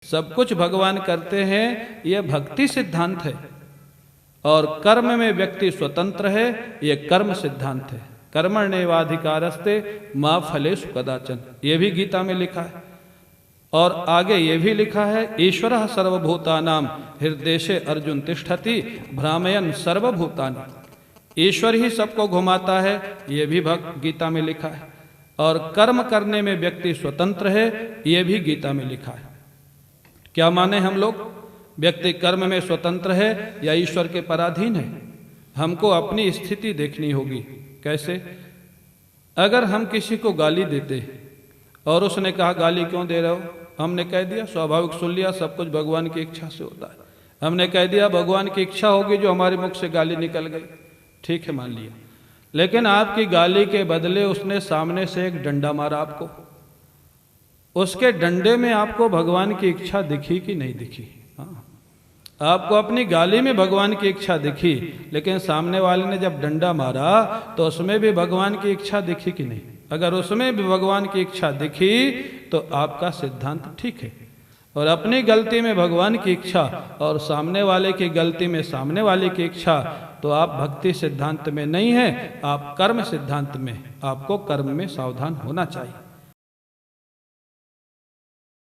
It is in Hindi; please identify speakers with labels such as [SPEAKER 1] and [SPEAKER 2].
[SPEAKER 1] सब कुछ भगवान करते हैं, यह भक्ति सिद्धांत है। और कर्म में व्यक्ति स्वतंत्र है, यह कर्म सिद्धांत है। कर्मण्येवाधिकारस्ते मा फलेषु कदाचन, यह भी गीता में लिखा है। और आगे ये भी लिखा है, ईश्वरः सर्वभूतानां हृदयेषु अर्जुन तिष्ठति भ्रामयन् सर्वभूतानि। ईश्वर ही सबको घुमाता है, ये भी गीता में लिखा है। और कर्म करने में व्यक्ति स्वतंत्र है, ये भी गीता में लिखा है। क्या माने हम लोग? व्यक्ति कर्म में स्वतंत्र है या ईश्वर के पराधीन है? हमको अपनी स्थिति देखनी होगी। कैसे? अगर हम किसी को गाली देते और उसने कहा गाली क्यों दे रहे हो, हमने कह दिया स्वाभाविक सुन लिया, सब कुछ भगवान की इच्छा से होता है। हमने कह दिया भगवान की इच्छा होगी जो हमारे मुख से गाली निकल गई, ठीक है मान लिया। लेकिन आपकी गाली के बदले उसने सामने से एक डंडा मारा आपको, उसके डंडे में आपको भगवान की इच्छा दिखी कि नहीं दिखी? हाँ, आपको अपनी गाली में भगवान की इच्छा दिखी, लेकिन सामने वाले ने जब डंडा मारा तो उसमें भी भगवान की इच्छा दिखी कि नहीं? अगर उसमें भी भगवान की इच्छा दिखी तो आपका सिद्धांत ठीक है। और अपनी गलती में भगवान की इच्छा और सामने वाले की गलती में सामने वाले की इच्छा, तो आप भक्ति सिद्धांत में नहीं है, आप कर्म सिद्धांत में। आपको कर्म में सावधान होना चाहिए।